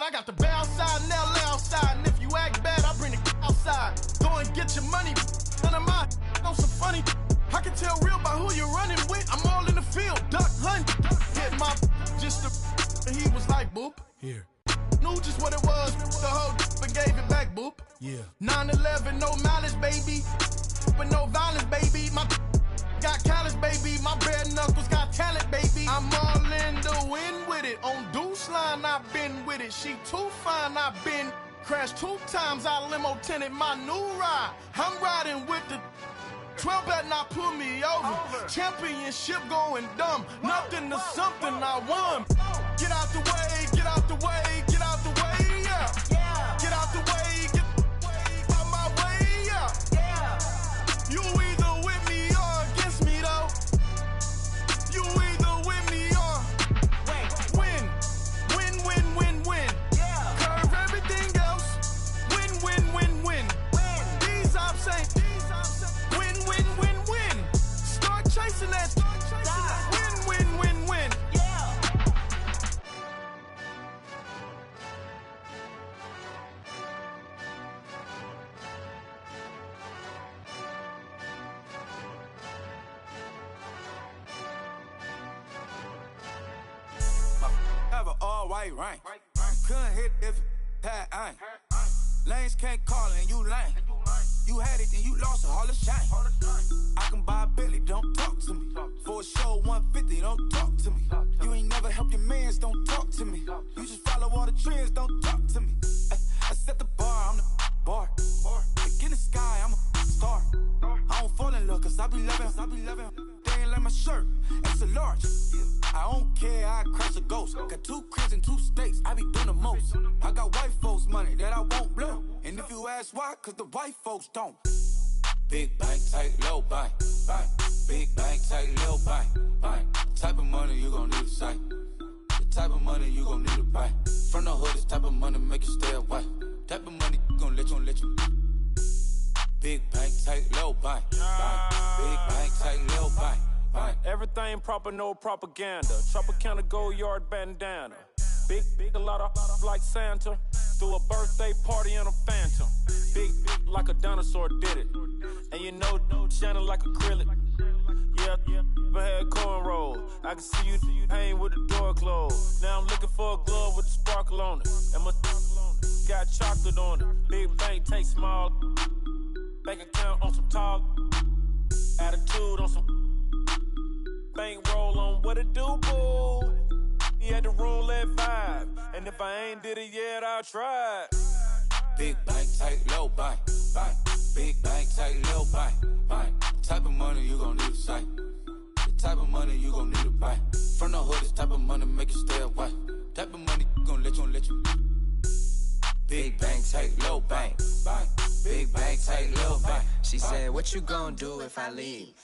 I got the bay outside and LA outside. And if you act bad, I bring the outside. Go and get your money. None of my know some funny. I can tell real by who you're running with. I'm all in the field, duck hunt. Hit my just the and he was like, boop. Here. Knew just what it was. The whole and gave it back, boop. Yeah. 9/11, no malice, baby. But no violence, baby. My got callous, baby. My bare knuckles got talent, baby. I'm all in the wind with it. On Deuce line, I've been with it. She too fine, I've been crashed 2 times. I limo tinted my new ride. I'm riding with the 12 better not pull me over. Championship going dumb. Nothing to something I won. Get out the way, get out the way, get out the way, yeah. Get out the way, get out my way, yeah. You either with me or against me, though. You either with me or win. Win, win, win, win. Curve everything else. Win, win, win, win. These ops ain't. Win, win, win, win. Start chasing that. Win, win, win, win. Have an all-white rank. Couldn't hit if it had ain't. Lanes can't call and you lame. You had it and you lost it, all the shame. I can buy a Billy, don't talk to me. For a show 150, don't talk to me. You ain't never helped your mans, don't talk to me. You just follow all the trends, don't talk to me. I set the bar, I'm the bar. Like in the sky, I'm a star. I don't fall in love cause I be loving. They ain't like my shirt, it's a large. I don't care, I crash a ghost. Got 2 cribs in 2 states, I be doing the most. I got white folks money that I won't blow. And if you ask why, cause the white folks don't. Big bank, tight, low bank. Big bank, tight, low bank. Type of money you gon' need to sight. The type of money you gon' need to buy. From the hood, this type of money make you stay away. Type of money gon' let you. Big bank, tight, low bank. Big bank, tight, low bank. Everything proper, no propaganda. Tropicana gold yard bandana. Big, a lot of like Santa. Threw a birthday party in a phantom. Big like a dinosaur did it. And you know, shining like acrylic. Yeah, I had cornrow. I can see you hang with the door closed. Now I'm looking for a glove with a sparkle on it. And my got chocolate on it. Big bank, take small. Bank account on some tall. Attitude on some. Bankroll on what it do, boo. He had the roulette vibe. And if I ain't did it yet, I'll try. Big bank, tight, low bank. Big bank, tight, low bank. Type of money you gon' need to sight. The type of money you gon' need to buy. From the hood, this type of money make you stay away. Type of money gon' let you. Big bank, tight, low bank. Big bank, tight, low bank. She said, what you gon' do if I leave?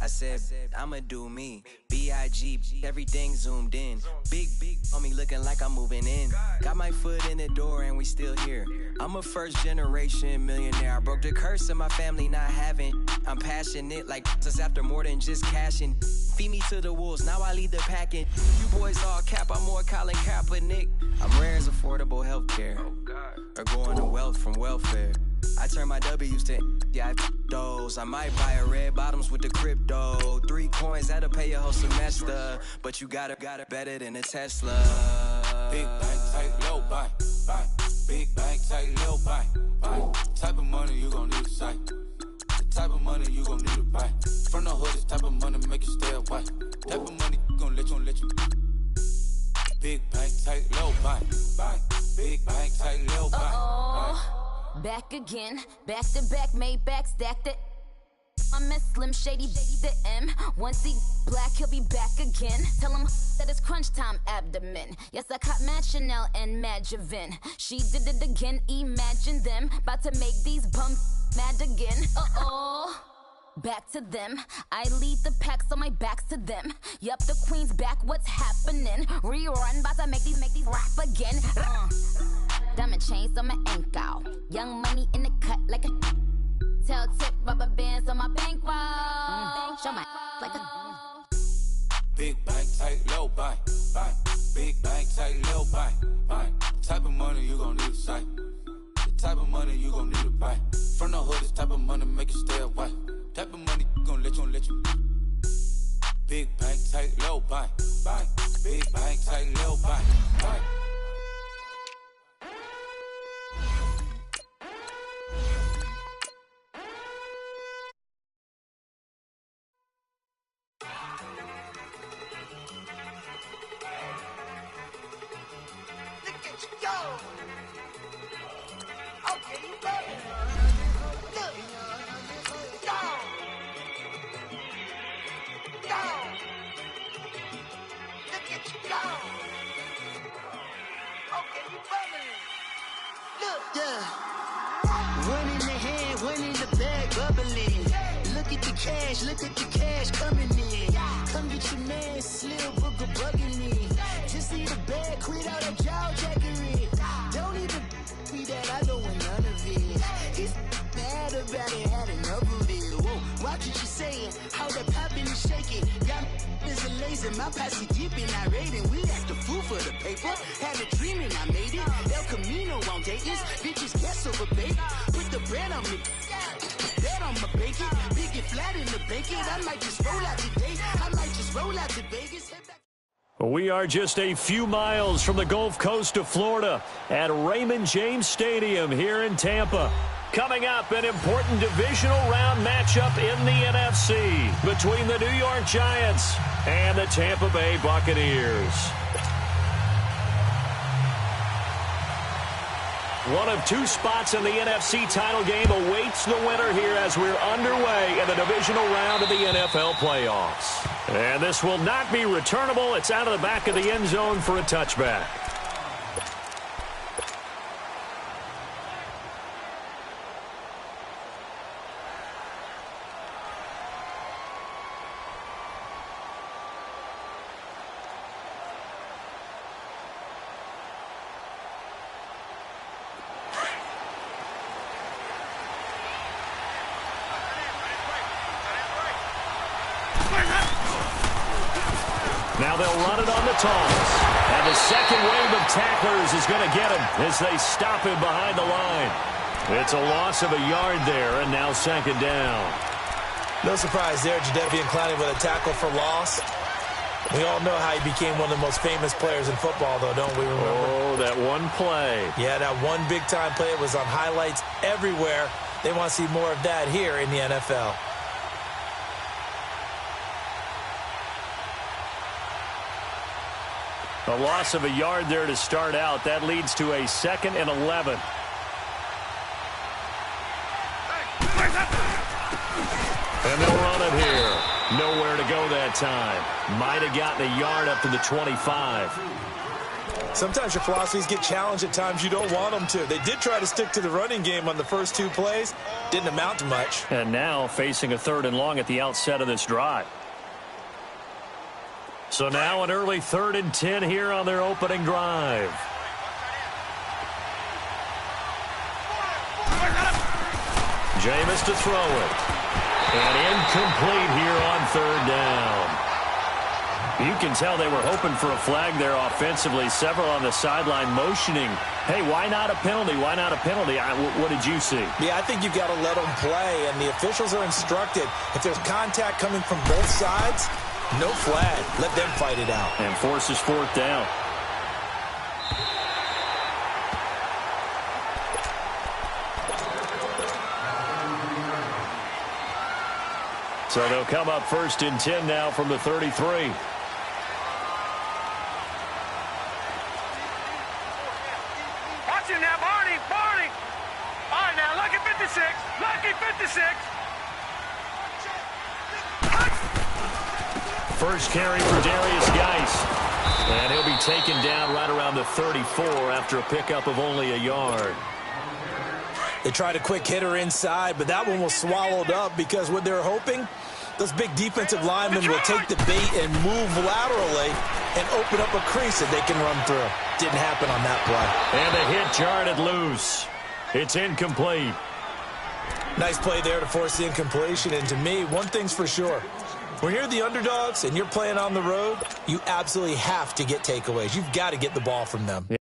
I said, I'ma do me. B.I.G. Everything zoomed in. Big on me looking like I'm moving in. Got my foot in the door and we still here. I'm a first generation millionaire. I broke the curse of my family not having. I'm passionate like this after more than just cashing. Feed me to the wolves, now I lead the packing. You boys all cap, I'm more Colin Kaepernick. I'm rare as affordable healthcare. Or going to wealth from welfare. I turn my W's to those. I might buy a red bottoms with the crypto. 3 coins, that'll pay your whole semester. But you got it better than a Tesla. Big bank, tight, low bank. Big bank, tight, low bank. Type of money you gon' need to sight. The type of money you gon' need to buy. From the hood, this type of money make you stay away. Type of money gon' let you. Big bank, tight, low bank. Big bank, tight, low bank. Back again, back to back, made back, stacked it. I'm a Slim Shady, the M. Once he black, he'll be back again. Tell him that it's crunch time abdomen. Yes, I caught Mad Chanel and Mad Javin. She did it again, imagine them. About to make these bums mad again. Back to them. I lead the pack, so my back's to them. Yup, the queen's back, what's happening? Rerun, about to make these rap again. Diamond chains on my ankle. Young money in the cut like a tail tip, rubber bands on my bankroll. Show my like a Big bank, tight, low bank. Big bank, tight, low bank. Type of money money, make it stay away. Type of money gon' let you. Big bank, tight, low bank. Big bank, tight, low bank. One in the hand, one in the bag, bubbling. Look at the cash coming in. Come get your man, Slim Booger bugging me. Just need a bag, quit all that jaw jackery. Don't even be that, I don't want none of it. He's mad about it, had enough of it. Whoa, watch what you saying, how that poppin' and shaking. Got is a laser, my posse deep and irate, and we act the fool for the paper. Had a dream and I made it. El Camino on Dayton's, bitches guess over baby. Put the bread on me, bet on my bacon. Big and flat in the bacon. I might just roll out today. I might just roll out to Vegas. We are just a few miles from the Gulf Coast of Florida at Raymond James Stadium here in Tampa. Coming up, an important divisional round matchup in the NFC between the New York Giants and the Tampa Bay Buccaneers. One of two spots in the NFC title game awaits the winner here as we're underway in the divisional round of the NFL playoffs. And this will not be returnable. It's out of the back of the end zone for a touchback. Now they'll run it on the toss. And the second wave of tacklers is going to get him as they stop him behind the line. It's a loss of a yard there, and now second down. No surprise there, Jadeveon Clowney with a tackle for loss. We all know how he became one of the most famous players in football, though, don't we remember? Oh, that one play. Yeah, that one big-time play. It was on highlights everywhere. They want to see more of that here in the NFL. A loss of a yard there to start out. That leads to a 2nd and 11. And they'll run it here. Nowhere to go that time. Might have gotten a yard up to the 25. Sometimes your philosophies get challenged at times you don't want them to. They did try to stick to the running game on the first two plays. Didn't amount to much. And now facing a 3rd and long at the outset of this drive. So now an early 3rd and 10 here on their opening drive. Jameis to throw it. And incomplete here on 3rd down. You can tell they were hoping for a flag there offensively. Several on the sideline motioning, hey, why not a penalty? Why not a penalty? What did you see? Yeah, I think you've got to let them play, and the officials are instructed. If there's contact coming from both sides, no flag. Let them fight it out. And forces 4th down. So they'll come up 1st and 10 now from the 33. Watch it now, Barney. All right, now, lucky 56. Lucky 56. First carry for Darius Geis. And he'll be taken down right around the 34 after a pickup of only a yard. They tried a quick hitter inside, but that one was swallowed up because what they're hoping, those big defensive linemen will take the bait and move laterally and open up a crease that they can run through. Didn't happen on that play. And the hit jarred it loose. It's incomplete. Nice play there to force the incompletion. And to me, one thing's for sure. When you're the underdogs and you're playing on the road, you absolutely have to get takeaways. You've got to get the ball from them. Yeah.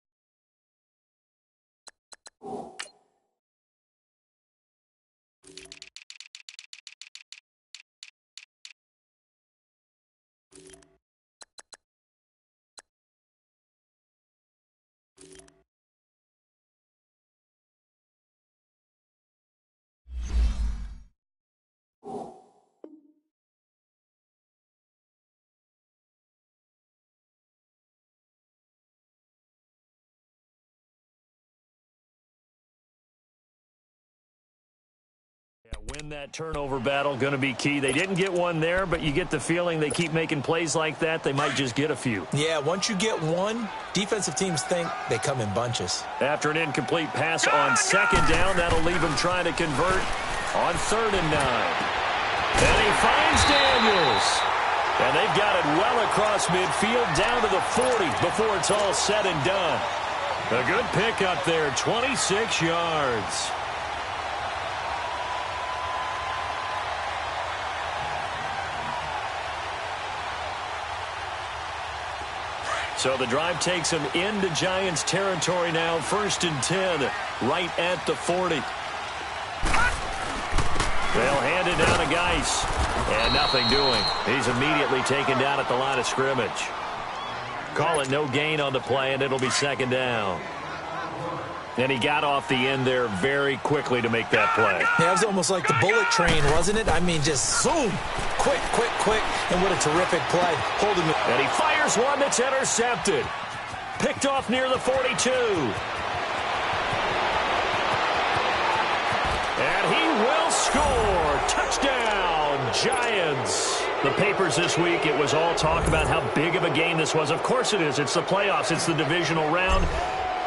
win that turnover battle, going to be key. They didn't get one there, but you get the feeling they keep making plays like that, they might just get a few. Yeah, once you get one, defensive teams think they come in bunches. After an incomplete pass on second down, that'll leave him trying to convert on 3rd and 9. And he finds Daniels. And they've got it well across midfield down to the 40 before it's all said and done. A good pickup there, 26 yards. So the drive takes them into Giants territory now. 1st and 10, right at the 40. They'll hand it down to Geis. And nothing doing. He's immediately taken down at the line of scrimmage. Call it no gain on the play, and it'll be 2nd down. And he got off the end there very quickly to make that play. Yeah, it was almost like the bullet train, wasn't it? I mean, just zoom. Quick, quick, quick. And what a terrific play. Holding it. And he fires one that's intercepted. Picked off near the 42. And he will score. Touchdown, Giants. The papers this week, it was all talk about how big of a game this was. Of course it is. It's the playoffs. It's the divisional round.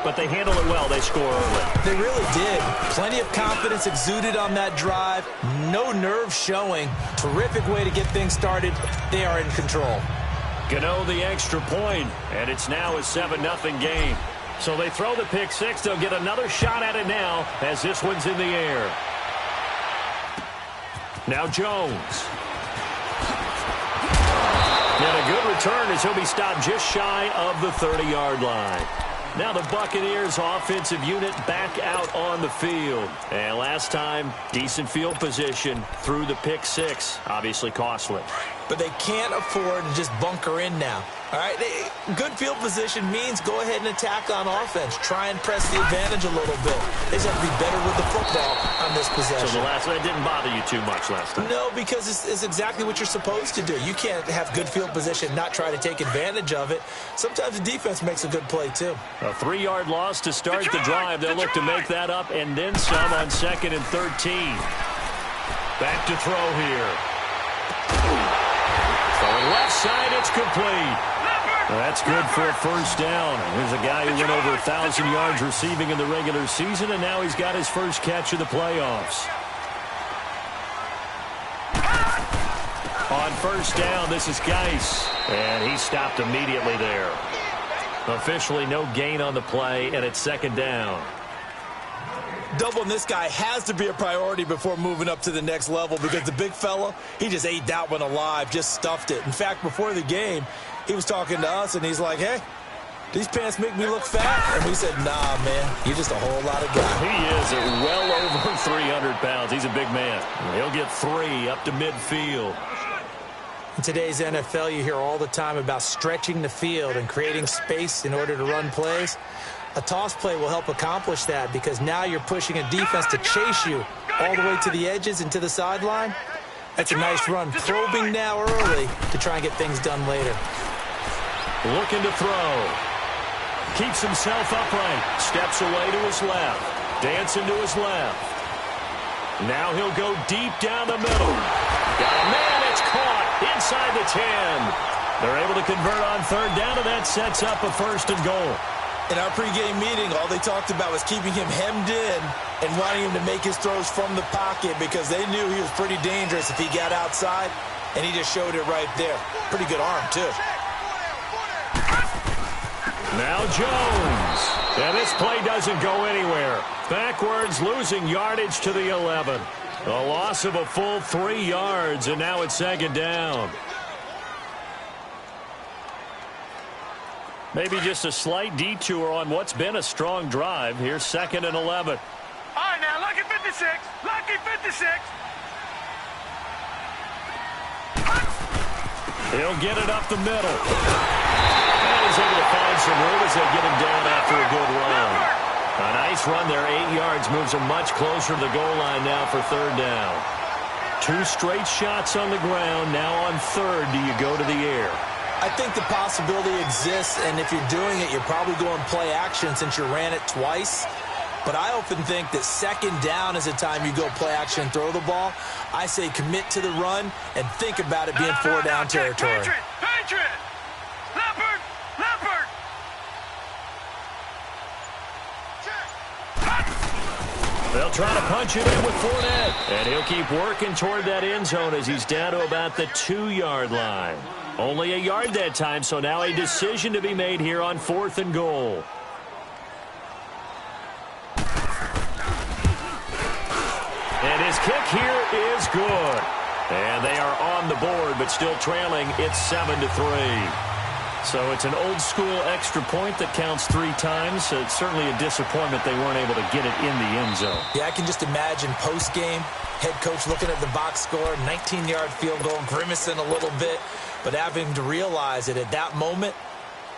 But they handle it well. They score early. They really did. Plenty of confidence exuded on that drive. No nerve showing. Terrific way to get things started. They are in control. Gano the extra point, and it's now a 7-0 game. So they throw the pick six. They'll get another shot at it now as this one's in the air. Now Jones. And a good return as he'll be stopped just shy of the 30-yard line. Now the Buccaneers offensive unit back out on the field. And last time, decent field position through the pick six. Obviously costly. But they can't afford to just bunker in now. All right, good field position means go ahead and attack on offense. Try and press the advantage a little bit. They just have to be better with the football on this possession. So the last one didn't bother you too much last time? No, because it's exactly what you're supposed to do. You can't have good field position, not try to take advantage of it. Sometimes the defense makes a good play, too. A 3-yard loss to start the drive. They'll look to make that up and then some on 2nd and 13. Back to throw here. Throwing left side, it's complete. That's good for a first down. Here's a guy who went over 1,000 yards receiving in the regular season, and now he's got his first catch of the playoffs. On first down, this is Geis, and he stopped immediately there. Officially no gain on the play, and it's 2nd down. Doubling this guy has to be a priority before moving up to the next level because the big fella, he just ate that one alive, just stuffed it. In fact, before the game, he was talking to us, and he's like, hey, these pants make me look fat. And we said, nah, man, you're just a whole lot of guy. He is at well over 300 pounds. He's a big man. He'll get 3 up to midfield. In today's NFL, you hear all the time about stretching the field and creating space in order to run plays. A toss play will help accomplish that because now you're pushing a defense to chase you all the way to the edges and to the sideline. That's a nice run. Probing now early to try and get things done later. Looking to throw. Keeps himself upright. Steps away to his left. Dancing to his left. Now he'll go deep down the middle. Got a man. It's caught inside the 10. They're able to convert on 3rd down, and that sets up a 1st and goal. In our pregame meeting, all they talked about was keeping him hemmed in and wanting him to make his throws from the pocket because they knew he was pretty dangerous if he got outside, and he just showed it right there. Pretty good arm, too. Now Jones. And this play doesn't go anywhere. Backwards, losing yardage to the 11. A loss of a full 3 yards, and now it's 2nd down. Maybe just a slight detour on what's been a strong drive. Here's 2nd and 11. All right, now, lucky 56. Lucky 56. He'll get it up the middle. And he's able to find some room as they get him down after a good run. A nice run there, 8 yards, moves him much closer to the goal line now for 3rd down. 2 straight shots on the ground. Now on 3rd, do you go to the air? I think the possibility exists, and if you're doing it, you're probably going play action since you ran it twice. but I often think that second down is a time you go play action and throw the ball. I say commit to the run and think about it being four-down territory. Patriot! Leopard! They'll try to punch it in with Fournette. And he'll keep working toward that end zone as he's down to about the 2-yard line. Only a yard that time, so now a decision to be made here on 4th and goal. And his kick here is good. And they are on the board, but still trailing. It's 7-3. So it's an old-school extra point that counts 3 times. So it's certainly a disappointment they weren't able to get it in the end zone. Yeah, I can just imagine post-game, head coach looking at the box score, 19-yard field goal, grimacing a little bit, but having to realize that at that moment,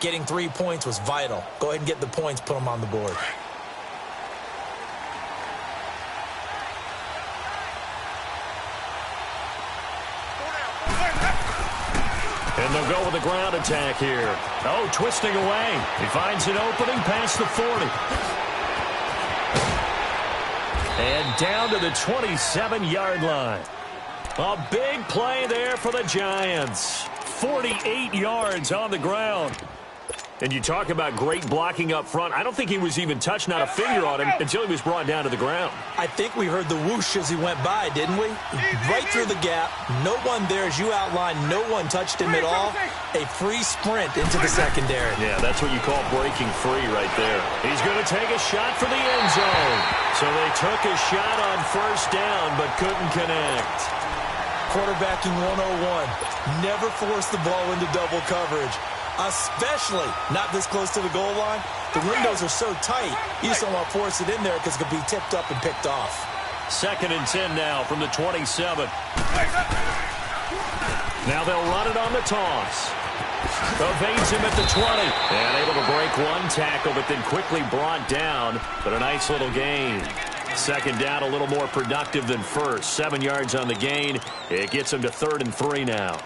getting 3 points was vital. Go ahead and get the points, put them on the board. And they'll go with a ground attack here. Oh, twisting away. He finds an opening past the 40. And down to the 27-yard line. A big play there for the Giants. 48 yards on the ground. And you talk about great blocking up front. I don't think he was even touched, not a finger on him, until he was brought down to the ground. I think we heard the whoosh as he went by, didn't we? Right through the gap. No one there, as you outlined. No one touched him at all. A free sprint into the secondary. Yeah, that's what you call breaking free right there. He's going to take a shot for the end zone. So they took a shot on first down, but couldn't connect. Quarterbacking 101. Never force the ball into double coverage. Especially not this close to the goal line. The windows are so tight, you just don't want to force it in there because it could be tipped up and picked off. 2nd and 10 now from the 27. Now they'll run it on the toss. Evades him at the 20. And able to break one tackle, but then quickly brought down. But a nice little gain. 2nd down, a little more productive than first. 7 yards on the gain. It gets him to 3rd and 3 now.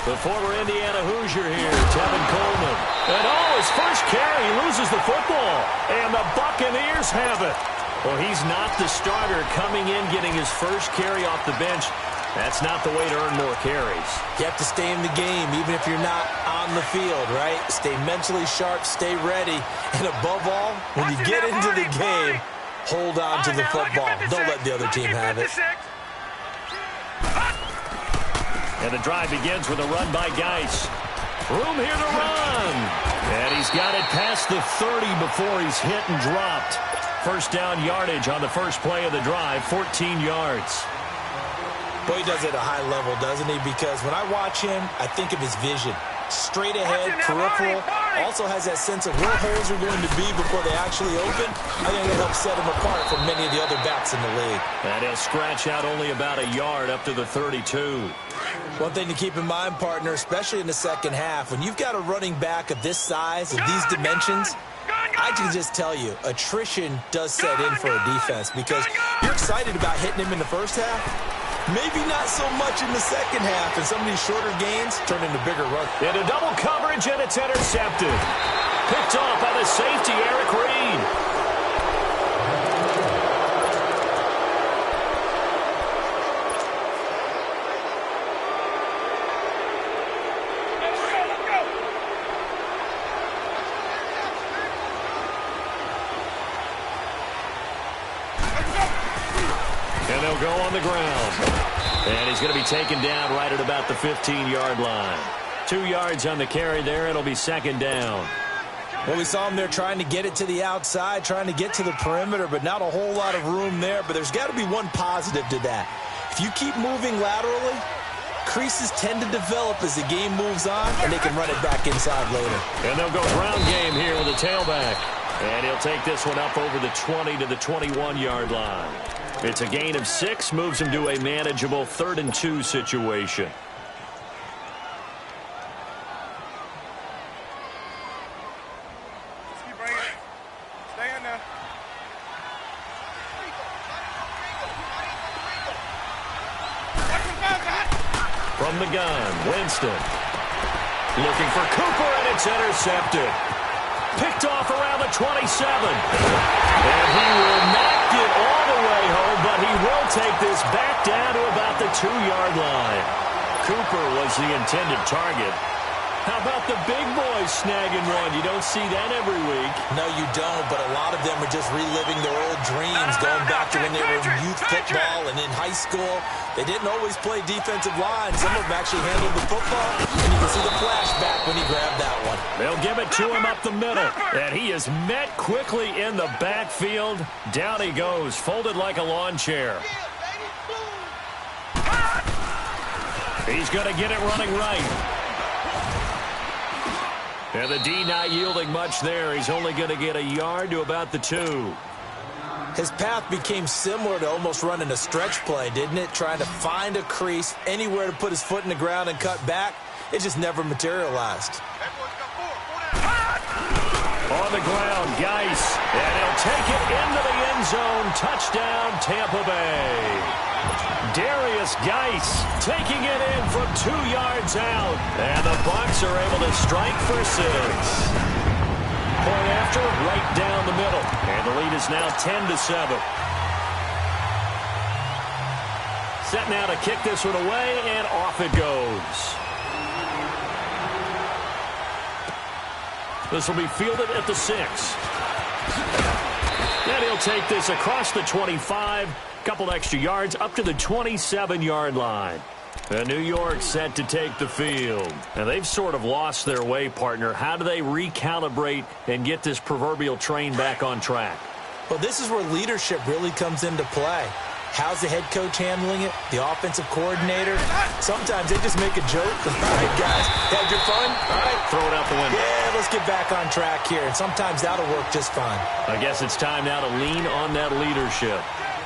The former Indiana Hoosier here, Tevin Coleman. And his first carry, he loses the football. And the Buccaneers have it. Well, he's not the starter coming in, getting his first carry off the bench. That's not the way to earn more carries. You have to stay in the game, even if you're not on the field, right? Stay mentally sharp, stay ready. And above all, when you get into the game, hold on to the football. Don't let the other team have it. And the drive begins with a run by Geis. Room here to run. And he's got it past the 30 before he's hit and dropped. First down yardage on the first play of the drive, 14 yards. Boy, he does it at a high level, doesn't he? Because when I watch him, I think of his vision. Straight ahead, peripheral. Also has that sense of where holes are going to be before they actually open. I think it helps set him apart from many of the other backs in the league. And he'll scratch out only about a yard up to the 32. One thing to keep in mind, partner, especially in the second half, when you've got a running back of this size and these dimensions, I can just tell you, attrition does set in for a defense because you're excited about hitting him in the first half. Maybe not so much in the second half, and some of these shorter gains turn into bigger runs. Into double coverage, and it's intercepted. Picked off by the safety, Eric Reed. And they'll go on the ground. And he's going to be taken down right at about the 15-yard line. 2 yards on the carry there. It'll be 2nd down. Well, we saw him there trying to get it to the outside, trying to get to the perimeter, but not a whole lot of room there. But there's got to be one positive to that. If you keep moving laterally, creases tend to develop as the game moves on, and they can run it back inside later. And they'll go ground game here with a tailback. And he'll take this one up over the 20 to the 21-yard line. It's a gain of 6, moves him to a manageable 3rd and 2 situation. Stay in there. from the gun. Winston looking for Cooper, and it's intercepted. Picked off around the 27. And he will not get all the way home, but he will take this back down to about the 2-yard line. Cooper was the intended target. How about the big boys snagging one? You don't see that every week. No, you don't, but a lot of them are just reliving their old dreams, going back to when they were in youth football and in high school. They didn't always play defensive line. Some of them actually handled the football, and you can see the flashback when he grabbed that one. They'll give it to him up the middle, and he is met quickly in the backfield. Down he goes, folded like a lawn chair. He's going to get it running right. And the D not yielding much there. He's only going to get a yard to about the 2. His path became similar to almost running a stretch play, didn't it? Trying to find a crease, anywhere to put his foot in the ground and cut back. It just never materialized. On the ground, Geis. And he'll take it into the end zone. Touchdown, Tampa Bay. Darius Geis taking it in from 2 yards out. And the Bucs are able to strike for 6. Point after, right down the middle. And the lead is now 10-7. Set now to kick this one away, and off it goes. This will be fielded at the 6. And he'll take this across the 25. Couple extra yards up to the 27-yard line. And New York set to take the field. And they've sort of lost their way, partner. How do they recalibrate and get this proverbial train back on track? Well, this is where leadership really comes into play. How's the head coach handling it? The offensive coordinator? Sometimes they just make a joke. All right, guys, had your fun? All right, throw it out the window. Yeah, let's get back on track here. And sometimes that'll work just fine. I guess it's time now to lean on that leadership.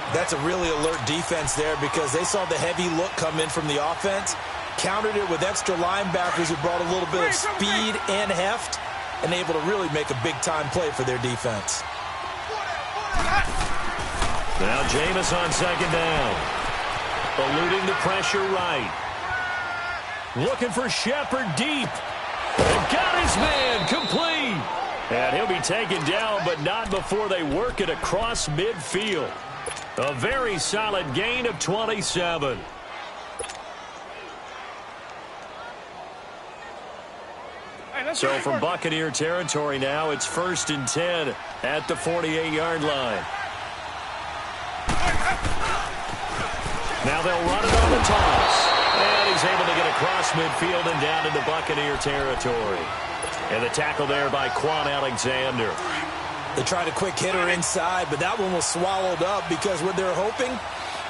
That's a really alert defense there because they saw the heavy look come in from the offense, countered it with extra linebackers who brought a little bit of speed and heft, and able to really make a big-time play for their defense. Now Jameis on second down. Eluding the pressure right. Looking for Shepard deep. And got his man complete. And he'll be taken down, but not before they work it across midfield. A very solid gain of 27. So from Buccaneer territory now, it's 1st and 10 at the 48-yard line. Now they'll run it on the toss. And he's able to get across midfield and down into Buccaneer territory. And the tackle there by Quan Alexander. They tried a quick hitter inside, but that one was swallowed up because what they're hoping,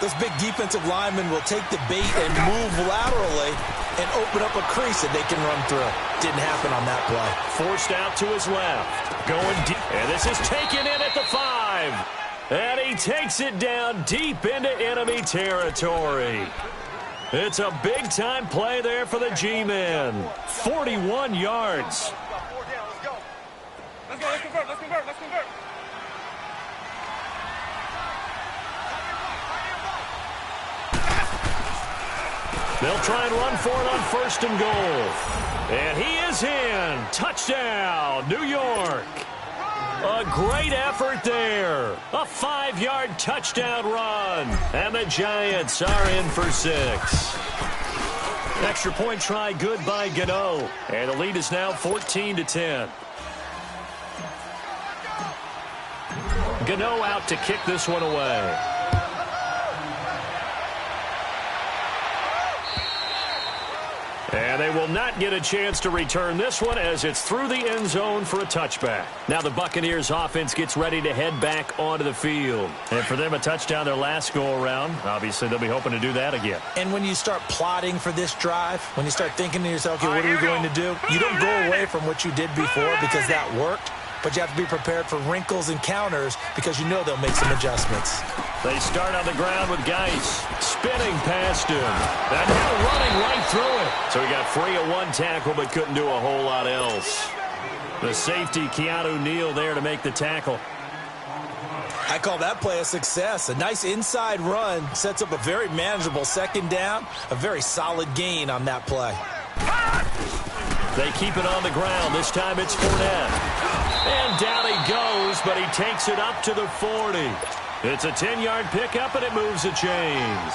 those big defensive linemen will take the bait and move laterally and open up a crease that they can run through. Didn't happen on that play. Forced out to his left. Going deep. And this is taken in at the 5. And he takes it down deep into enemy territory. It's a big-time play there for the G-men. 41 yards. Let's go, let's convert, let's convert, let's convert. They'll try and run for it on 1st and goal. And he is in. Touchdown, New York. A great effort there. A 5-yard touchdown run. And the Giants are in for 6. Extra point try good by Gano. And the lead is now 14-10. Gano out to kick this one away. And they will not get a chance to return this one as it's through the end zone for a touchback. Now the Buccaneers offense gets ready to head back onto the field. And for them, a touchdown their last go-around. Obviously, they'll be hoping to do that again. And when you start plotting for this drive, when you start thinking to yourself, okay, what are we going to do? You don't go away from what you did before because that worked. But you have to be prepared for wrinkles and counters because you know they'll make some adjustments. They start on the ground with Geis spinning past him. And now running right through it. So he got free of one tackle but couldn't do a whole lot else. The safety, Keanu Neal, there to make the tackle. I I call that play a success. A nice inside run sets up a very manageable second down, a very solid gain on that play. They keep it on the ground. This time it's Fournette. And down he goes, but he takes it up to the 40. It's a 10-yard pickup, and it moves the chains.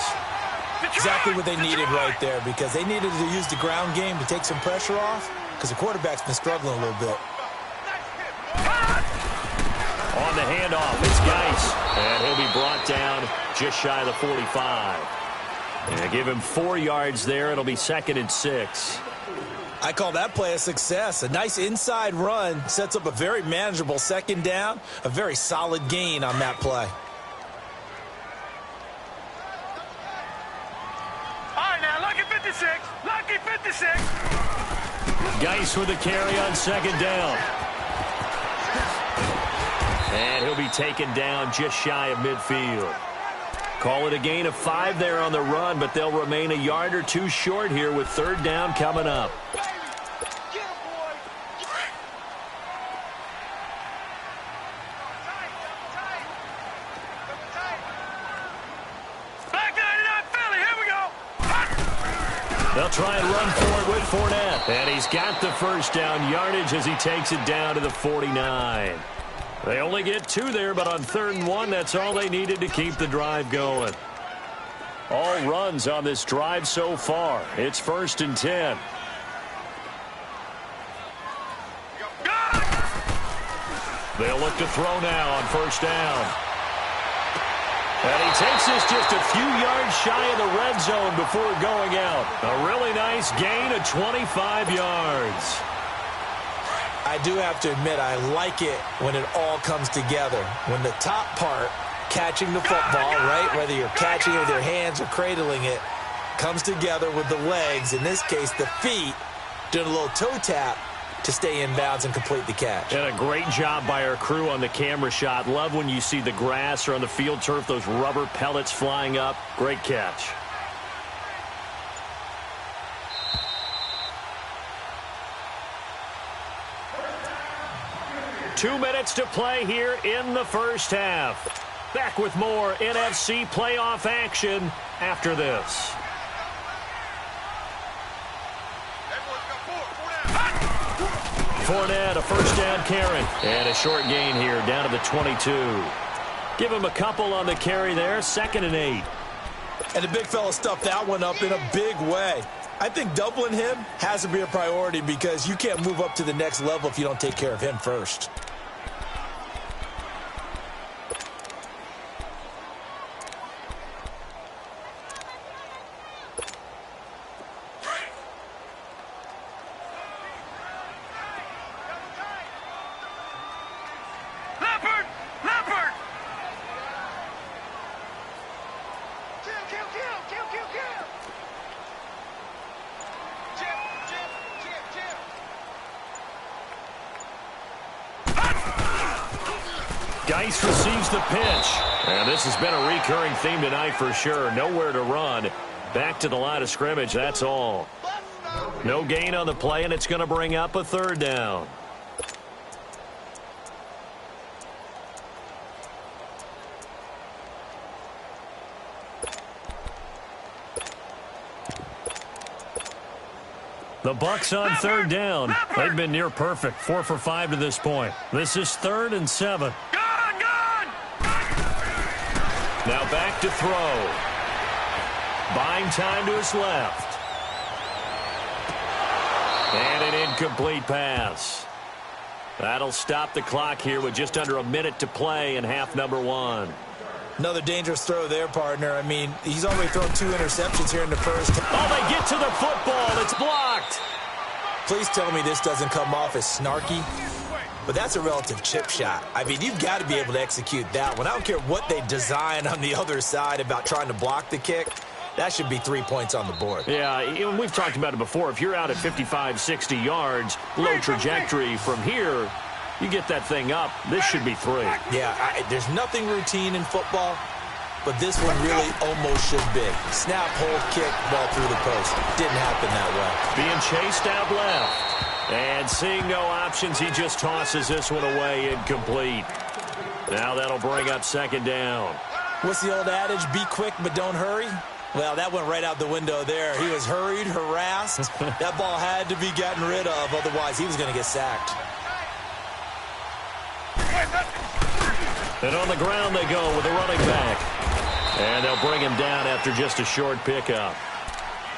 Exactly what they needed right there, because they needed to use the ground game to take some pressure off, because the quarterback's been struggling a little bit. On the handoff, it's Geis, and he'll be brought down just shy of the 45. And give him 4 yards there. It'll be 2nd and 6. I call that play a success. A nice inside run sets up a very manageable second down, a very solid gain on that play. All right, now, lucky 56. Lucky 56. Geis with a carry on 2nd down. And he'll be taken down just shy of midfield. Call it a gain of 5 there on the run, but they'll remain a yard or 2 short here with 3rd down coming up. They'll try and run for it with Fournette. And he's got the 1st down yardage as he takes it down to the 49. They only get 2 there, but on 3rd and 1, that's all they needed to keep the drive going. All runs on this drive so far. It's 1st and 10. They'll look to throw now on 1st down. And he takes this just a few yards shy of the red zone before going out. A really nice gain of 25 yards. I do have to admit, I like it when it all comes together. When the top part, catching the football, right, whether you're catching it with your hands or cradling it, comes together with the legs, in this case the feet, doing a little toe tap to stay in bounds and complete the catch. And a great job by our crew on the camera shot. Love when you see the grass or on the field turf, those rubber pellets flying up. Great catch. Two minutes to play here in the first half. Back with more NFC playoff action after this. Fournette, a 1st down carry. And a short gain here down to the 22. Give him a couple on the carry there. 2nd and 8. And the big fella stuffed that one up in a big way. I think doubling him has to be a priority because you can't move up to the next level if you don't take care of him first. Geis receives the pitch. And this has been a recurring theme tonight for sure. Nowhere to run. Back to the line of scrimmage, that's all. No gain on the play, and it's going to bring up a 3rd down. The Bucks on 3rd down. They've been near perfect. 4 for 5 to this point. This is 3rd and 7. Now back to throw. Buying time to his left. And an incomplete pass. That'll stop the clock here with just under a minute to play in half number 1. Another dangerous throw there, partner. I mean, he's already thrown 2 interceptions here in the first. Oh, they get to the football. It's blocked. Please tell me this doesn't come off as snarky. But that's a relative chip shot. I mean, you've got to be able to execute that one. I don't care what they design on the other side about trying to block the kick. That should be 3 points on the board. Yeah, we've talked about it before. If you're out at 55, 60 yards, low trajectory from here, you get that thing up, this should be 3. Yeah, there's nothing routine in football, but this one really almost should be. Snap, hold, kick, ball through the post. Didn't happen that way. Being chased out left. And seeing no options, he just tosses this one away incomplete. Now that'll bring up second down. What's the old adage? Be quick, but don't hurry. Well, that went right out the window there. He was hurried, harassed. That ball had to be gotten rid of. Otherwise, he was going to get sacked. And on the ground they go with a running back. And they'll bring him down after just a short pickup.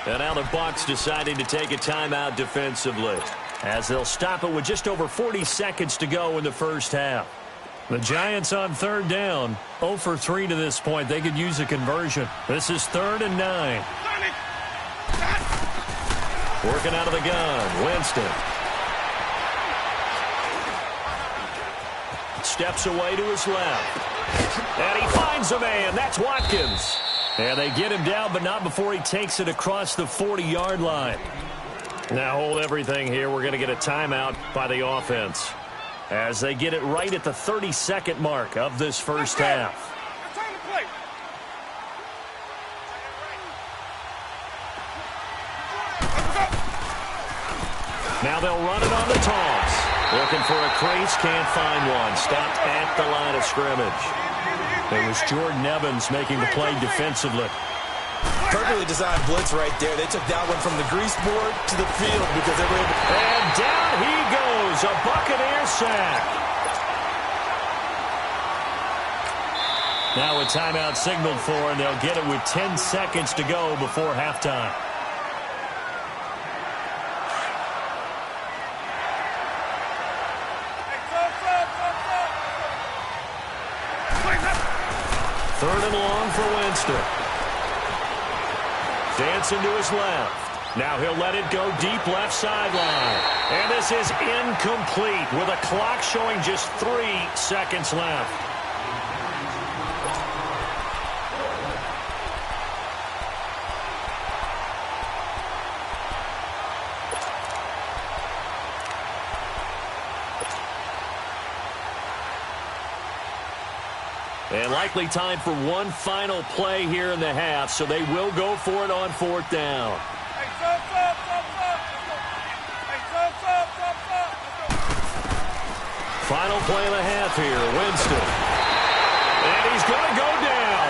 And now the Bucs deciding to take a timeout defensively, as they'll stop it with just over 40 seconds to go in the first half. The Giants on third down, 0 for 3 to this point. They could use a conversion. This is 3rd and 9. Working out of the gun, Winston. Steps away to his left. And he finds a man. That's Watkins. And they get him down, but not before he takes it across the 40-yard line. Now hold everything here. We're going to get a timeout by the offense, as they get it right at the 30-second mark of this first half. Now they'll run it on the toss. Looking for a crease, can't find one. Stopped at the line of scrimmage. It was Jordan Evans making the play defensively. Perfectly designed blitz right there. They took that one from the grease board to the field because they were able to... And down he goes, a Buccaneer sack. Now a timeout signaled for, and they'll get it with 10 seconds to go before halftime. Third and long for Winston. Dancing to his left. Now he'll let it go deep left sideline. And this is incomplete with a clock showing just 3 seconds left. And likely time for one final play here in the half, so they will go for it on 4th down. Final play of the half here, Winston. And he's going to go down.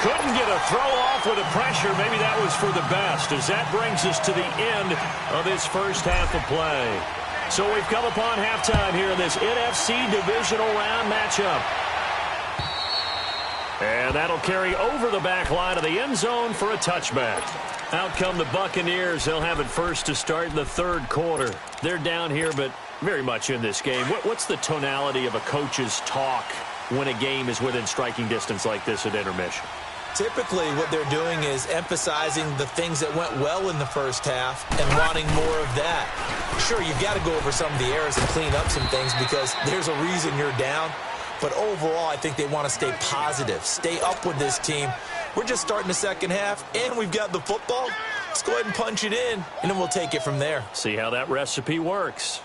Couldn't get a throw off with the pressure. Maybe that was for the best, as that brings us to the end of this first half of play. So we've come upon halftime here in this NFC divisional round matchup. And that'll carry over the back line of the end zone for a touchback. Out come the Buccaneers. They'll have it first to start in the 3rd quarter. They're down here, but very much in this game. What's the tonality of a coach's talk when a game is within striking distance like this at intermission? Typically, what they're doing is emphasizing the things that went well in the first half and wanting more of that. Sure, you've got to go over some of the errors and clean up some things because there's a reason you're down. But overall, I think they want to stay positive, stay up with this team. We're just starting the second half, and we've got the football. Let's go ahead and punch it in, and then we'll take it from there. See how that recipe works.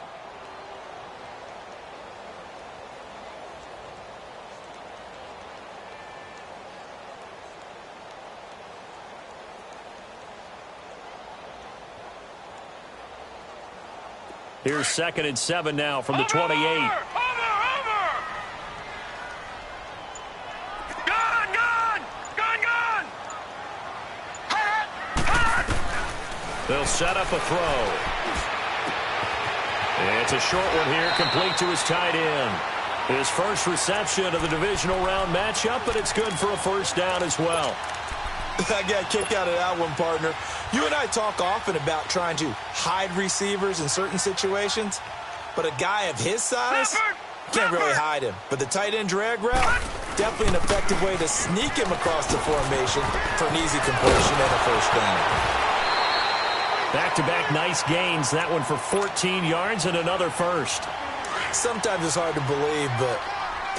Here's 2nd and 7 now from the 28. They'll set up a throw. It's a short one here, complete to his tight end. His first reception of the divisional round matchup, but it's good for a first down as well. I got a kick out of that one, partner. You and I talk often about trying to hide receivers in certain situations, but a guy of his size can't really hide him. But the tight end drag route, definitely an effective way to sneak him across the formation for an easy completion and a first down. Back-to-back nice gains. That one for 14 yards and another first. Sometimes it's hard to believe, but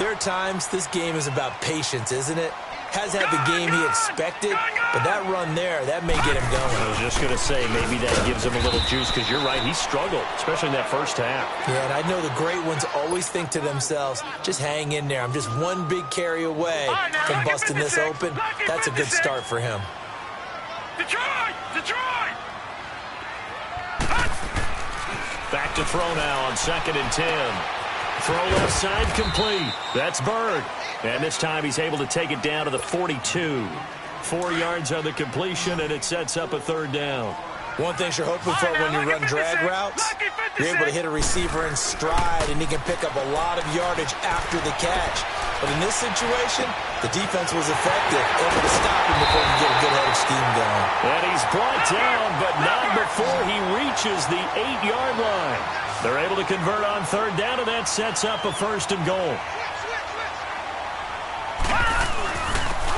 there are times this game is about patience, isn't it? Has had the game he expected, but that run there, that may get him going. I was just going to say, maybe that gives him a little juice, because you're right, he struggled, especially in that first half. Yeah, and I know the great ones always think to themselves, just hang in there. I'm just one big carry away from busting this open. That's a good start for him. Detroit! Back to throw now on 2nd and 10. Throw left side complete. That's Bird. And this time he's able to take it down to the 42. 4 yards on the completion, and it sets up a third down. One thing you're hoping for when you run drag routes, you're able to hit a receiver in stride, and he can pick up a lot of yardage after the catch. But in this situation, the defense was effective, able to stop him before he get a good head of steam going. And he's brought down, but not before he reaches the 8-yard line. They're able to convert on third down, and that sets up a first and goal.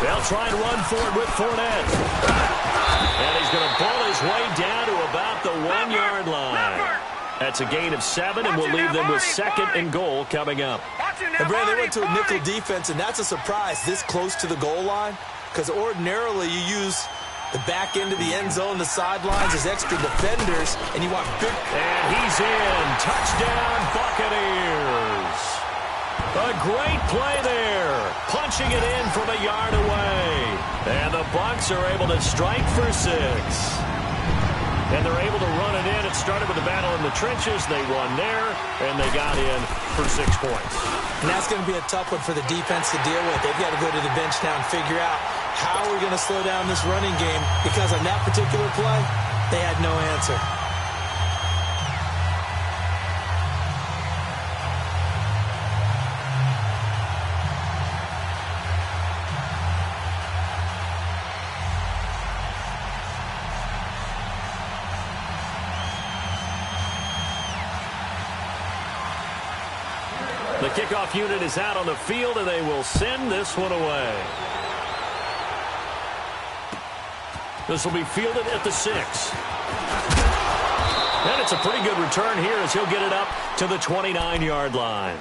They'll try and run for it with Fournette. And he's going to pull his way down to about the 1-yard line. That's a gain of 7, and we'll leave them with second and goal coming up. And Brad, they went to a nickel defense, and that's a surprise this close to the goal line, because ordinarily you use the back end of the end zone, the sidelines as extra defenders, and you want big... And he's in. Touchdown, Buccaneers. A great play there. Punching it in from a yard away. And the Bucs are able to strike for 6. And they're able to run it in. It started with a battle in the trenches. They won there, and they got in for 6 points. And that's going to be a tough one for the defense to deal with. They've got to go to the bench now and figure out how we're going to slow down this running game, because on that particular play, they had no answer. The kickoff unit is out on the field, and they will send this one away. This will be fielded at the 6. And it's a pretty good return here as he'll get it up to the 29-yard line.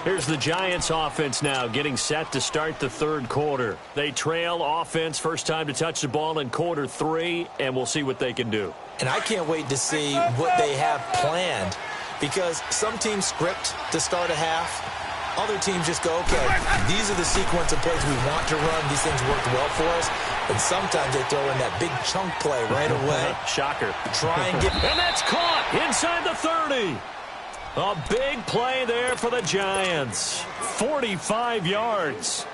Here's the Giants offense now getting set to start the third quarter. They trail offense, first time to touch the ball in quarter 3, and we'll see what they can do. And I can't wait to see what they have planned, because some teams script to start a half. Other teams just go, okay, these are the sequence of plays we want to run. These things worked well for us. And sometimes they throw in that big chunk play right away. Shocker. Try and get... And that's caught inside the 30. A big play there for the Giants. 45 yards.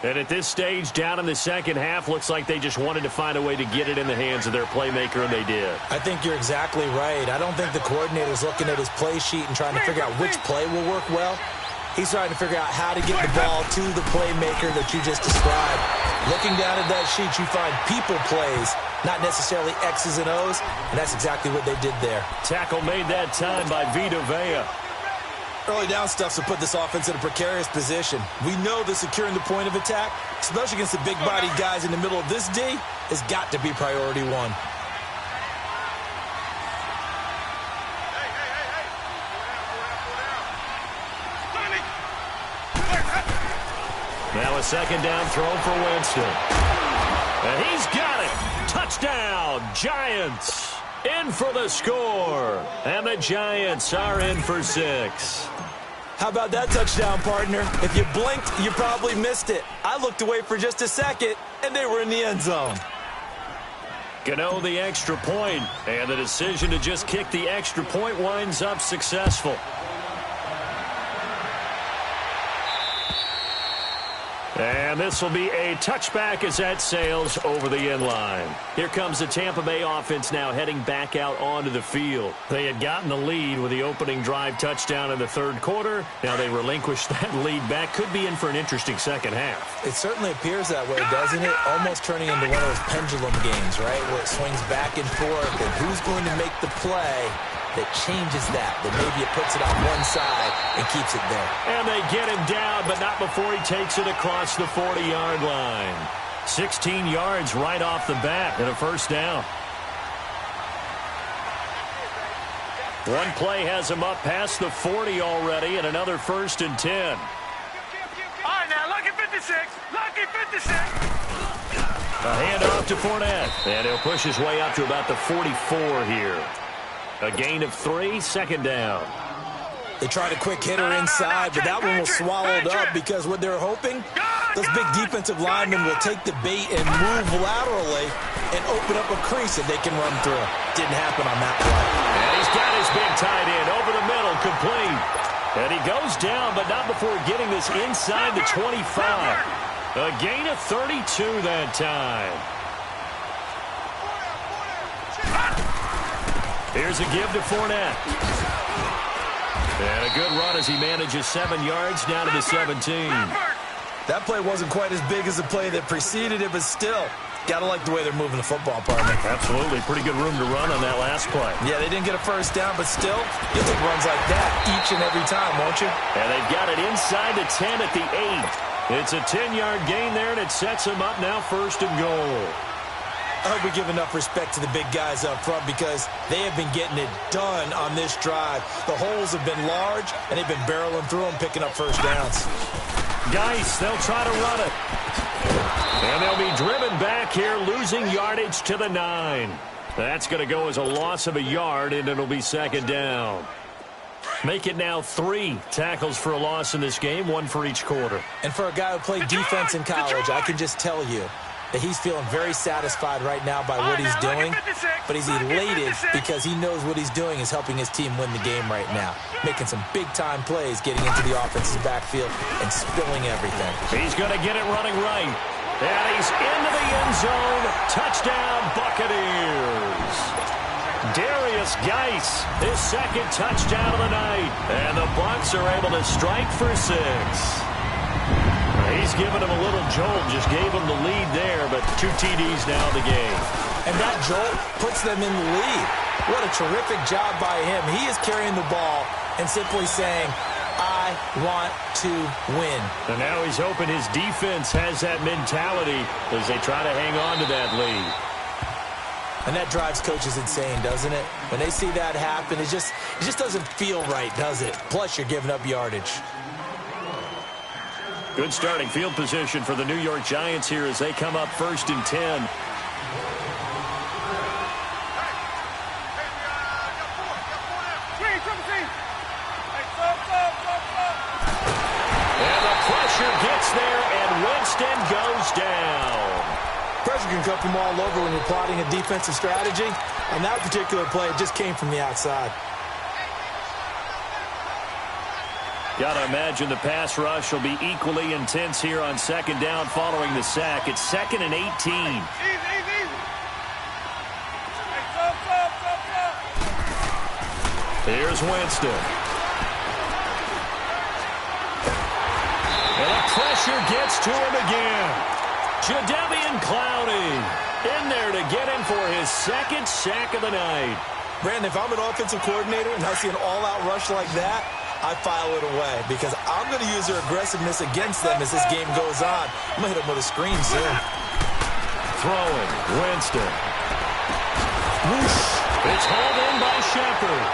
And at this stage, down in the second half, looks like they just wanted to find a way to get it in the hands of their playmaker, and they did. I think you're exactly right. I don't think the coordinator's looking at his play sheet and trying to figure out which play will work well. He's trying to figure out how to get the ball to the playmaker that you just described. Looking down at that sheet, you find people plays, not necessarily X's and O's, and that's exactly what they did there. Tackle made that time by Vita Vea. Early down stuff to put this offense in a precarious position. We know that securing the point of attack, especially against the big-bodied guys in the middle of this D, has got to be priority 1. Now a second down throw for Winston. And he's got it. Touchdown, Giants. In for the score. And the Giants are in for 6. How about that touchdown, partner? If you blinked, you probably missed it. I looked away for just a second, and they were in the end zone. Gano the extra point, and the decision to just kick the extra point winds up successful. And this will be a touchback as that sails over the end line. Here comes the Tampa Bay offense now heading back out onto the field. They had gotten the lead with the opening drive touchdown in the third quarter. Now they relinquished that lead back. Could be in for an interesting second half. It certainly appears that way, doesn't it? Almost turning into one of those pendulum games, right? Where it swings back and forth, and who's going to make the play that changes that maybe it puts it on one side and keeps it there. And they get him down, but not before he takes it across the 40-yard line. 16 yards right off the bat and a first down. One play has him up past the 40 already, and another 1st and 10. All right, now, lucky 56. Lucky 56. A handoff to Fournette, and he'll push his way up to about the 44 here. A gain of 3, second down. They tried a quick hitter inside, but that one was swallowed up because what they're hoping, those big defensive linemen will take the bait and move laterally and open up a crease that they can run through. Didn't happen on that play. And he's got his big tight end over the middle, complete. And he goes down, but not before getting this inside the 25. A gain of 32 that time. Here's a give to Fournette. And a good run as he manages 7 yards down to the 17. That play wasn't quite as big as the play that preceded it, but still, got to like the way they're moving the football, partner. Absolutely. Pretty good room to run on that last play. Yeah, they didn't get a first down, but still, you'll take runs like that each and every time, won't you? And they've got it inside the 10 at the 8. It's a 10-yard gain there, and it sets them up now 1st and goal. I hope we give enough respect to the big guys up front because they have been getting it done on this drive. The holes have been large, and they've been barreling through them, picking up first downs. Geis, they'll try to run it. And they'll be driven back here, losing yardage to the 9. That's going to go as a loss of a yard, and it'll be 2nd down. Make it now 3 tackles for a loss in this game, 1 for each quarter. And for a guy who played defense in college, I can just tell you that he's feeling very satisfied right now by what he's doing, but he's elated because he knows what he's doing is helping his team win the game right now, making some big-time plays, getting into the offense's backfield and spilling everything. He's going to get it running right, and he's into the end zone. Touchdown, Buccaneers. Darius Geis, his 2nd touchdown of the night, and the Bucs are able to strike for 6. He's given him a little jolt, just gave him the lead there, but 2 TDs now in the game. And that jolt puts them in the lead. What a terrific job by him. He is carrying the ball and simply saying, I want to win. And now he's hoping his defense has that mentality as they try to hang on to that lead. And that drives coaches insane, doesn't it? When they see that happen, it just doesn't feel right, does it? Plus, you're giving up yardage. Good starting field position for the New York Giants here as they come up 1st and 10. And the pressure gets there, and Winston goes down. Pressure can come from all over when you're plotting a defensive strategy. On that particular play, it just came from the outside. Got to imagine the pass rush will be equally intense here on 2nd down following the sack. It's 2nd and 18. Here's Winston. And the pressure gets to him again. Jadeveon Clowney in there to get him for his 2nd sack of the night. Brandon, if I'm an offensive coordinator and I see an all-out rush like that, I file it away because I'm going to use their aggressiveness against them as this game goes on. I'm going to hit them with a screen soon. Throwing, Winston. Whoosh. It's hauled in by Shepard.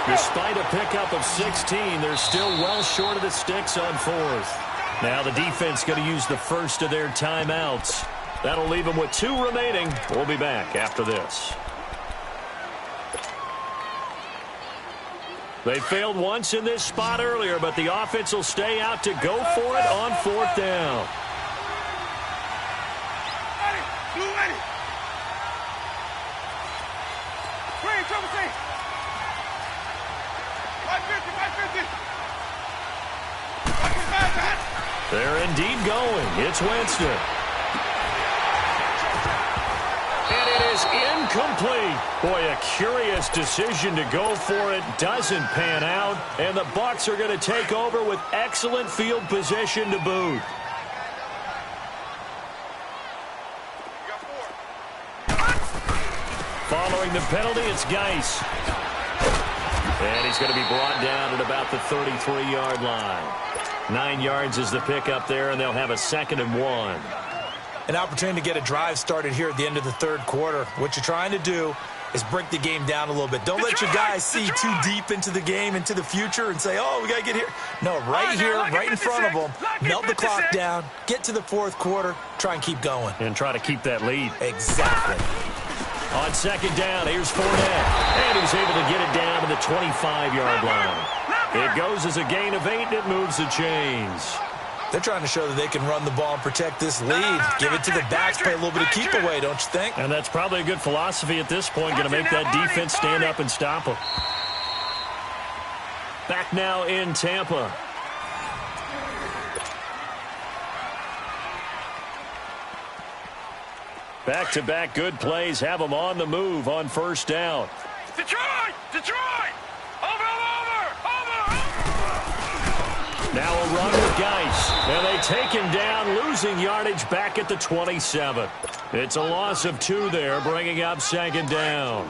Despite a pickup of 16, they're still well short of the sticks on 4th. Now the defense going to use the first of their timeouts. That'll leave them with 2 remaining. We'll be back after this. They failed once in this spot earlier, but the offense will stay out to go for it on 4th down. They're indeed going. It's Winston. And it is incomplete. Boy, a curious decision to go for it. Doesn't pan out. And the Bucs are going to take over with excellent field position to boot. Following the penalty, it's Geis. And he's going to be brought down at about the 33-yard line. 9 yards is the pickup there, and they'll have a 2nd and 1. An opportunity to get a drive started here at the end of the 3rd quarter. What you're trying to do is break the game down a little bit. Don't let your guys see too deep into the game, into the future, and say, oh, we got to get here. No, right here, right in front of them, melt the clock down, get to the 4th quarter, try and keep going. And try to keep that lead. Exactly. On 2nd down, here's Fournette. And he's able to get it down to the 25-yard line. It goes as a gain of 8, and it moves the chains. They're trying to show that they can run the ball and protect this lead. Give it to the backs, play a little bit of keep away, don't you think? And that's probably a good philosophy at this point, going to make that defense stand up and stop them. Back now in Tampa. Back-to-back good plays have them on the move on first down. Detroit! Detroit! Over! Now a run with Geis. And they take him down, losing yardage back at the 27. It's a loss of 2 there, bringing up second down.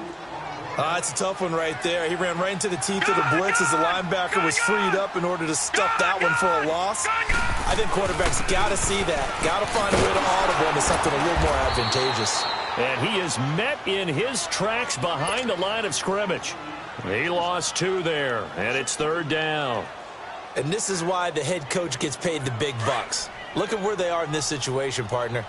It's a tough one right there. He ran right into the teeth of the blitz as the linebacker was freed up in order to stuff that one for a loss. I think quarterbacks got to see that. Got to find a way to audible into something a little more advantageous. And he is met in his tracks behind the line of scrimmage. He lost 2 there, and it's third down. And this is why the head coach gets paid the big bucks. Look at where they are in this situation, partner.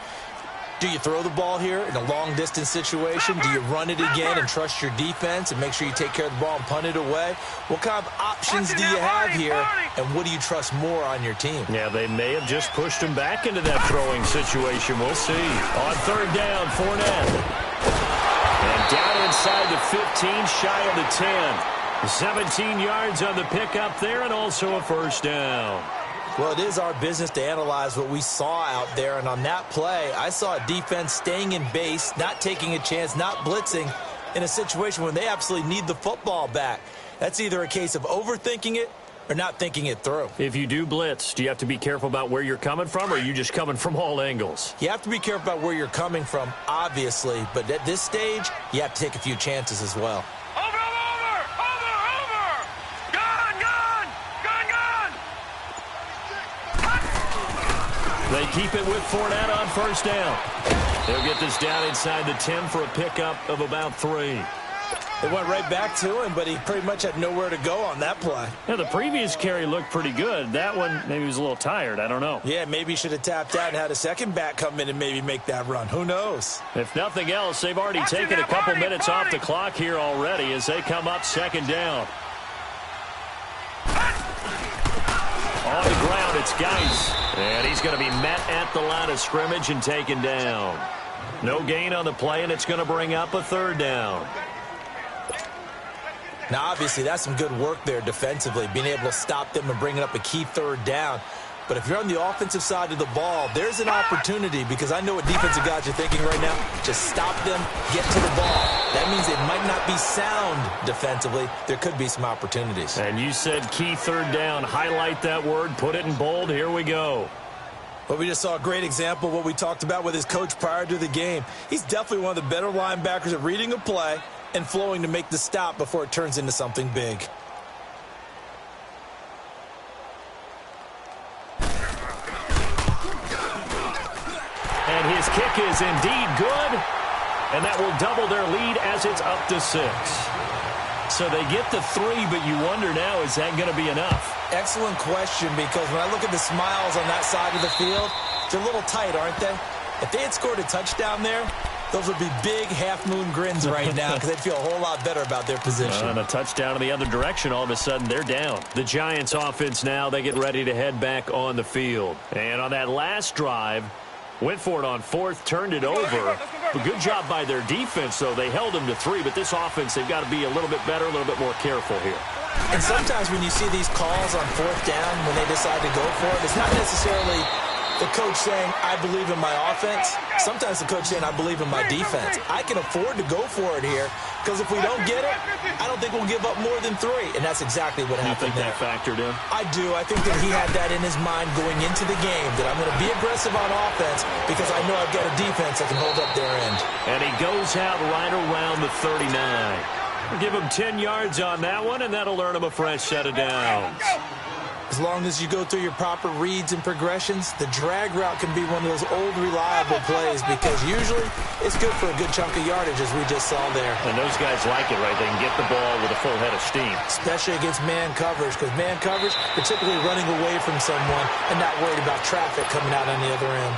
Do you throw the ball here in a long-distance situation? Do you run it again and trust your defense and make sure you take care of the ball and punt it away? What kind of options do you have here, and what do you trust more on your team? Yeah, they may have just pushed him back into that throwing situation. We'll see. On third down, Fournette. And down inside the 15, shy of the 10. 17 yards on the pickup there, and also a first down. Well, it is our business to analyze what we saw out there, and on that play, I saw a defense staying in base, not taking a chance, not blitzing in a situation when they absolutely need the football back. That's either a case of overthinking it or not thinking it through. If you do blitz, do you have to be careful about where you're coming from, or are you just coming from all angles? You have to be careful about where you're coming from, obviously, but at this stage, you have to take a few chances as well. They keep it with Fournette on first down. They'll get this down inside the 10 for a pickup of about 3. They went right back to him, but he pretty much had nowhere to go on that play. Yeah, the previous carry looked pretty good. That one, maybe he was a little tired. I don't know. Yeah, maybe he should have tapped out and had a second back come in and maybe make that run. Who knows? If nothing else, they've already taken a couple minutes off the clock here already as they come up second down. On the ground, it's Geis. And he's going to be met at the line of scrimmage and taken down. No gain on the play, and it's going to bring up a third down. Now, obviously, that's some good work there defensively, being able to stop them and bringing up a key third down. But if you're on the offensive side of the ball, there's an opportunity, because I know what defensive guys are thinking right now. Just stop them, get to the ball. That means it might not be sound defensively. There could be some opportunities. And you said key third down. Highlight that word. Put it in bold. Here we go. Well, we just saw a great example of what we talked about with his coach prior to the game. He's definitely one of the better linebackers at reading a play and flowing to make the stop before it turns into something big. And his kick is indeed good, and that will double their lead as it's up to 6. So they get the 3, but you wonder now, is that going to be enough? Excellent question, because when I look at the smiles on that side of the field, they're a little tight, aren't they? If they had scored a touchdown there, those would be big half-moon grins right now because they'd feel a whole lot better about their position. And a touchdown in the other direction, all of a sudden they're down. The Giants offense now, they get ready to head back on the field. And on that last drive, went for it on 4th, turned it over. A good job by their defense, though. They held them to 3, but this offense, they've got to be a little bit better, a little bit more careful here. And sometimes when you see these calls on 4th down, when they decide to go for it, it's not necessarily the coach saying, I believe in my offense. Sometimes the coach saying, I believe in my defense. I can afford to go for it here because if we don't get it, I don't think we'll give up more than 3. And that's exactly what happened there. You think that factored in? I do. I think that he had that in his mind going into the game, that I'm going to be aggressive on offense because I know I've got a defense that can hold up their end. And he goes out right around the 39. We'll give him 10 yards on that one, and that'll earn him a fresh set of downs. As long as you go through your proper reads and progressions, the drag route can be one of those old reliable plays because usually it's good for a good chunk of yardage, as we just saw there. And those guys like it, right? They can get the ball with a full head of steam. Especially against man coverage, because man coverage, they're typically running away from someone and not worried about traffic coming out on the other end.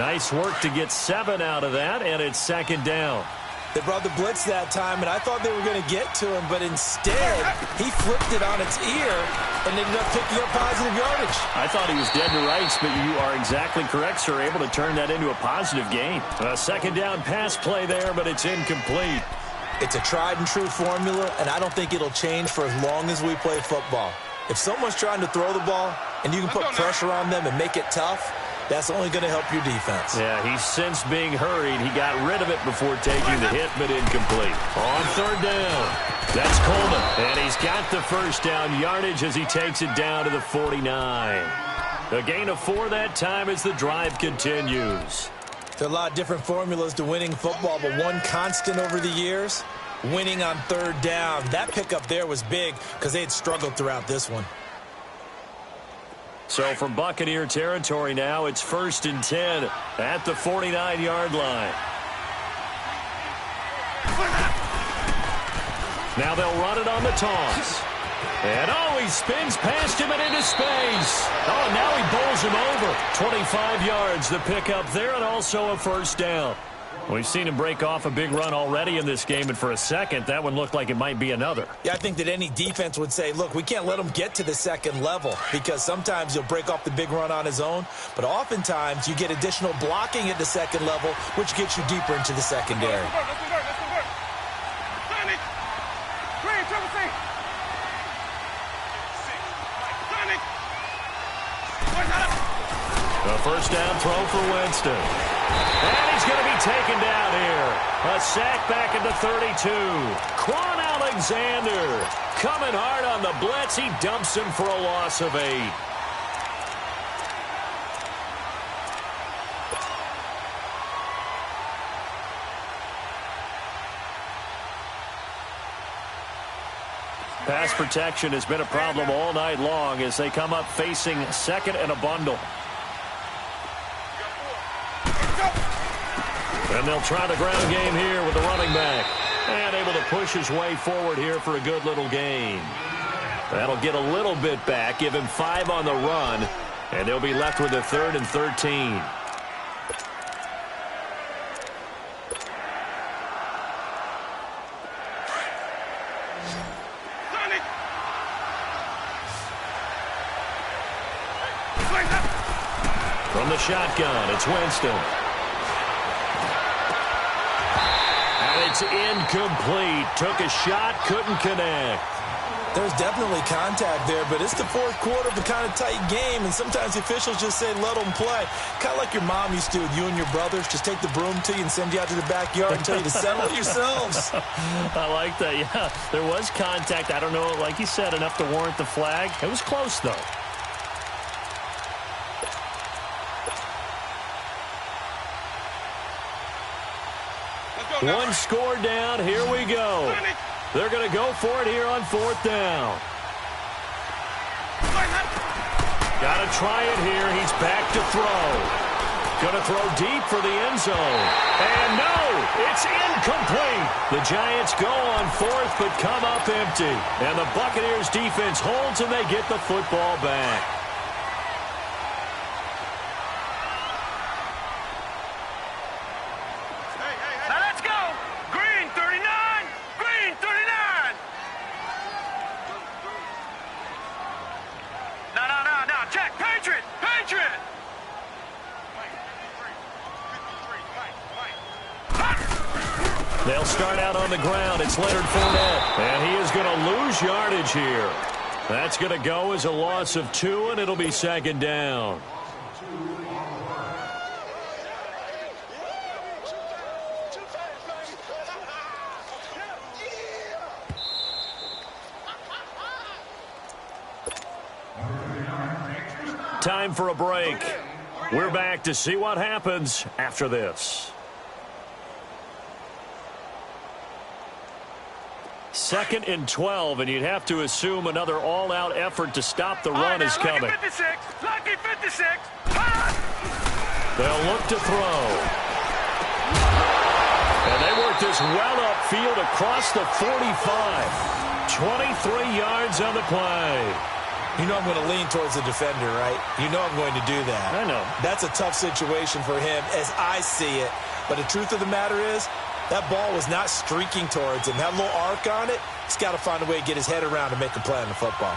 Nice work to get 7 out of that, and it's second down. They brought the blitz that time, and I thought they were going to get to him, but instead, he flipped it on its ear and ended up picking up positive yardage. I thought he was dead to rights, but you are exactly correct, sir. Able to turn that into a positive gain. A second down pass play there, but it's incomplete. It's a tried-and-true formula, and I don't think it'll change for as long as we play football. If someone's trying to throw the ball and you can put pressure on them and make it tough, that's only going to help your defense. Yeah, he's since being hurried. He got rid of it before taking the hit, but incomplete. On third down, that's Coleman, and he's got the first down yardage as he takes it down to the 49. A gain of 4 that time as the drive continues. There are a lot of different formulas to winning football, but one constant over the years, winning on third down. That pickup there was big because they had struggled throughout this one. So from Buccaneer territory now, it's 1st and 10 at the 49-yard line. Now they'll run it on the toss. And, he spins past him and into space. And now he bowls him over. 25 yards, the pickup there, and also a first down. We've seen him break off a big run already in this game, and for a second, that one looked like it might be another. Yeah, I think that any defense would say, look, we can't let him get to the second level because sometimes he'll break off the big run on his own, but oftentimes you get additional blocking at the second level, which gets you deeper into the secondary. A first down throw for Winston. And he's going to be taken down here. A sack back at the 32. Quan Alexander coming hard on the blitz. He dumps him for a loss of 8. Pass protection has been a problem all night long as they come up facing second and a bundle. And they'll try the ground game here with the running back. And able to push his way forward here for a good little gain. That'll get a little bit back, give him 5 on the run, and they'll be left with a 3rd and 13. From the shotgun, it's Winston. And it's incomplete. Took a shot, couldn't connect. There's definitely contact there, but it's the fourth quarter of a kind of tight game, and sometimes the officials just say, let them play. Kind of like your mom used to with you and your brothers. Just take the broom to you and send you out to the backyard and tell you to settle it yourselves. I like that, yeah. There was contact. I don't know, like you said, enough to warrant the flag. It was close, though. One score down. Here we go. They're going to go for it here on 4th down. Got to try it here. He's back to throw. Going to throw deep for the end zone. And no, it's incomplete. The Giants go on 4th but come up empty. And the Buccaneers defense holds and they get the football back. They'll start out on the ground. It's Leonard Fournette, and he is going to lose yardage here. That's going to go as a loss of 2, and it'll be 2nd down. Time for a break. We're back to see what happens after this. 2nd and 12, and you'd have to assume another all-out effort to stop the run is coming. Lucky 56. Lucky 56. They'll look to throw. And they work this well upfield across the 45. 23 yards on the play. You know I'm going to lean towards the defender, right? You know I'm going to do that. I know. That's a tough situation for him as I see it. But the truth of the matter is, that ball was not streaking towards him. Had a little arc on it. He's got to find a way to get his head around and make a play on the football.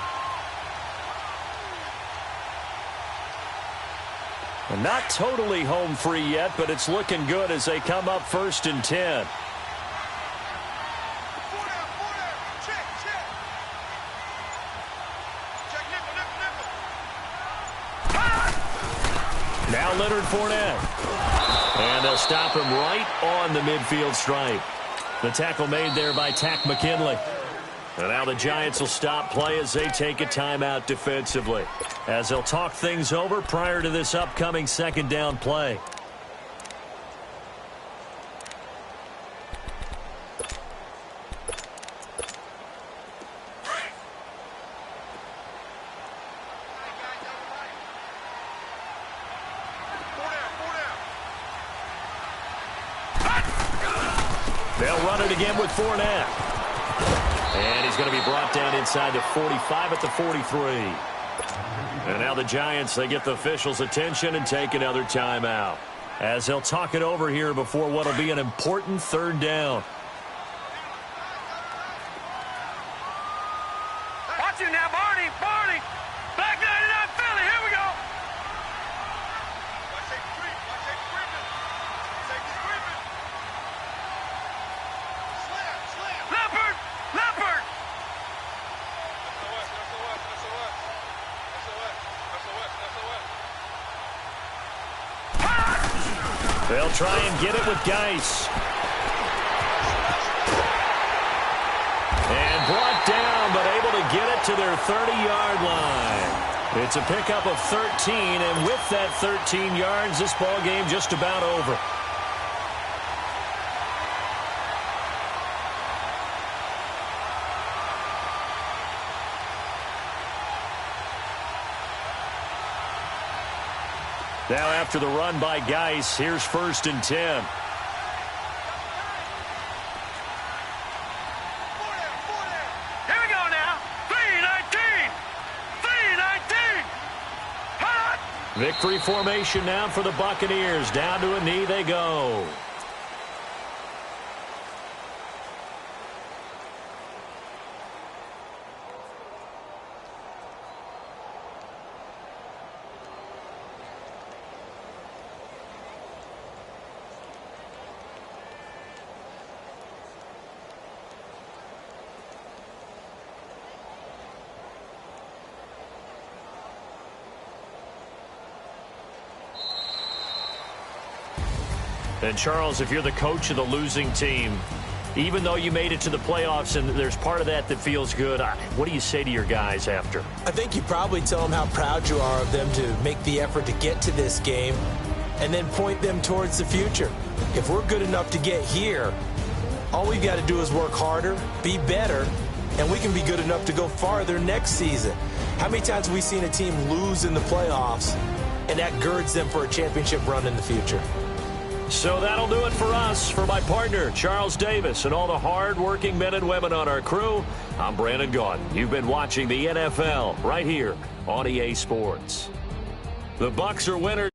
And not totally home free yet, but it's looking good as they come up 1st and 10. Leonard Fournette. And they'll stop him right on the midfield stripe. The tackle made there by Tack McKinley. And now the Giants will stop play as they take a timeout defensively, as they'll talk things over prior to this upcoming second down play. They'll run it again with Fournette. And he's going to be brought down inside the 45 at the 43. And now the Giants, they get the officials' attention and take another timeout, as they'll talk it over here before what will be an important third down. Watch it now, Barney. Barney. Black 99 Philly. Here we go. Watch it creep. Watch it creeping. Take it creeping. Slam. Leopard. Leopard. They'll try and get it with Geis. And brought down, but able to get it to their 30-yard line. It's a pickup of 13, and with that 13 yards, this ball game just about over. Now after the run by Geis, here's 1st and 10. Here we go now. 3-19. 3-19. Hot. Victory formation now for the Buccaneers. Down to a knee they go. And Charles, if you're the coach of the losing team, even though you made it to the playoffs and there's part of that that feels good, what do you say to your guys after? I think you probably tell them how proud you are of them to make the effort to get to this game and then point them towards the future. If we're good enough to get here, all we've got to do is work harder, be better, and we can be good enough to go farther next season. How many times have we seen a team lose in the playoffs and that girds them for a championship run in the future? So that'll do it for us. For my partner, Charles Davis, and all the hard-working men and women on our crew, I'm Brandon Gaudin. You've been watching the NFL right here on EA Sports. The Bucs are winners.